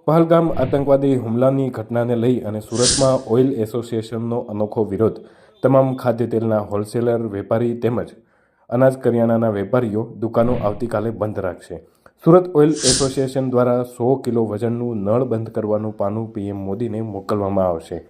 પહલગામ આતંકવાદી હુમલાની ઘટનાને લઈ અને સુરતમાં ઓઇલ એસોસિએશનનો અનોખો વિરોધ. તમામ ખાદ્ય તેલના હોલસેલર, વેપારી તેમજ અનાજ કરિયાણાના વેપારીઓ દુકાનો આવતીકાલે બંધ રાખશે. સુરત ઓઇલ એસોસિએશન દ્વારા 100 કિલો વજનનું નળ બંધ કરવાનું પાનું પીએમ મોદીને મોકલવામાં આવશે.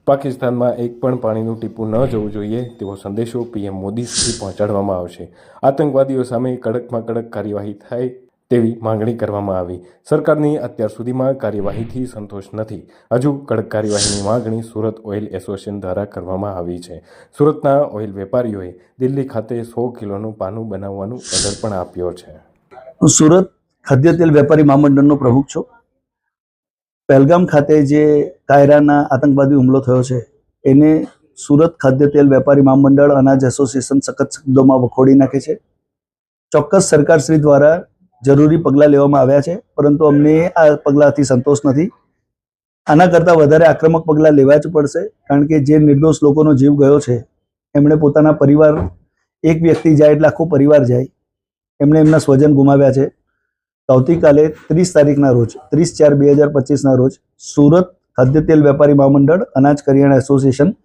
પાકિસ્તાનમાં એક પણ પાણીનું ટીપું ન જવું જોઈએ તેવો સંદેશો પીએમ મોદી સુધી પહોંચાડવામાં આવશે. આતંકવાદીઓ સામે કડકમાં કડક કાર્યવાહી થાય તેવી માંગણી કરવામાં આવી. સરકારની અત્યાર સુધીમાં કાર્યવાહીથી સંતોષ નથી. હજુ કડક કાર્યવાહીની માંગણી સુરત ઓઇલ એસોસિએશન દ્વારા કરવામાં આવી છે. સુરતના ઓઇલ વેપારીઓએ દિલ્હી ખાતે 100 કિલોનું પાનું બનાવવાનું ઓર્ડર પણ આપ્યો છે. હું સુરત ખાદ્ય તેલ વેપારી મહામંડળનો પ્રમુખ છું. પહેલગામ ખાતે જે કાયરાના આતંકવાદી હુમલો થયો છે એને સુરત ખાદ્ય તેલ વેપારી મહામંડળ અનાજ એસોસિએશન સખત શબ્દોમાં વખોડી નાખે છે. ચોક્કસ સરકારશ્રી દ્વારા જરૂરી પગલાં લેવામાં આવ્યા છે, પરંતુ અમને આ પગલાંથી સંતોષ નથી. આના કરતાં વધારે આક્રમક પગલાં લેવા જ પડશે, કારણ કે જે નિર્દોષ લોકોનો જીવ ગયો છે એમણે પોતાના પરિવાર, એક વ્યક્તિ જાય એટલે આખો પરિવાર જાય, એમણે એમના સ્વજન ગુમાવ્યા છે. આવતીકાલે 30 તારીખના રોજ 30/4/2025ના રોજ સુરત ખાદ્ય તેલ વેપારી મહામંડળ અનાજ કરિયાણા એસોસિએશન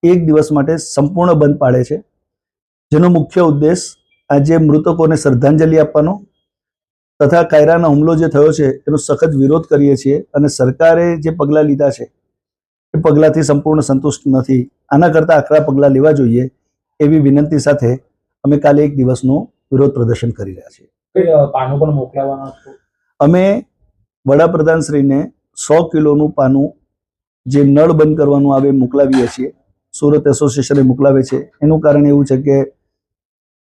એક દિવસ માટે સંપૂર્ણ બંધ પાડે છે, જેનો મુખ્ય ઉદ્દેશ આજે મૃતકોને શ્રદ્ધાંજલિ આપવાનો તથા કાયરાનો હુમલો જે થયો છે એનો સખત વિરોધ કરીએ છીએ. અને સરકારે જે પગલાં લીધા છે એ પગલાંથી સંપૂર્ણ સંતુષ્ટ નથી. આના કરતાં આકરા પગલાં લેવા જોઈએ એવી વિનંતી સાથે અમે કાલે એક દિવસનું વિરોધ પ્રદર્શન કરી રહ્યા છીએ. પાનું પણ મોકલાવવાના છો? અમે વડાપ્રધાનશ્રીને 100 કિલોનું પાનું જે નળ બંધ કરવાનું આવે મોકલાવીએ છીએ. સુરત એસોસિએશને મોકલાવે છે. એનું કારણ એવું છે કે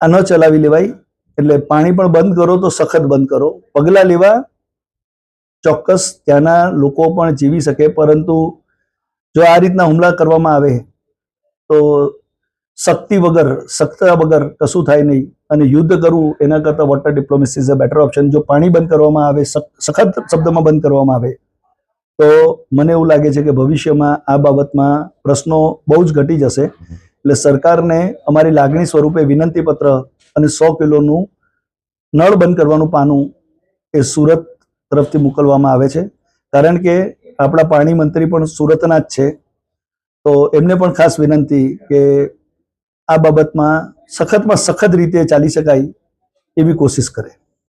આ ન ચલાવી લેવાય, એટલે પાણી પણ બંધ કરો તો સખત બંધ કરો. પગલાં લેવા ચોક્કસ ત્યાંના લોકો પણ જીવી શકે, પરંતુ જો આ રીતના હુમલા કરવામાં આવે તો શક્તિ વગર, સત્તા વગર કશું થાય નહીં. અને યુદ્ધ કરવું એના કરતાં water diplomacy is a better option. જો પાણી બંધ કરવામાં આવે, સખત શબ્દમાં બંધ કરવામાં આવે, તો મને એવું લાગે છે કે ભવિષ્યમાં આ બાબતમાં પ્રશ્નો બહુ જ ઘટી જશે. એટલે સરકારને અમારી લાગણી સ્વરૂપે વિનંતીપત્ર અને 100 કિલોનું નળ બંધ કરવાનું પાનું એ સુરત તરફથી મોકલવામાં આવે છે. કારણ કે આપણા પાણી મંત્રી પણ સુરતના જ છે, તો એમને પણ ખાસ વિનંતી કે આ બાબતમાં સખતમાં સખત રીતે ચાલી શકાય એવી કોશિશ કરે.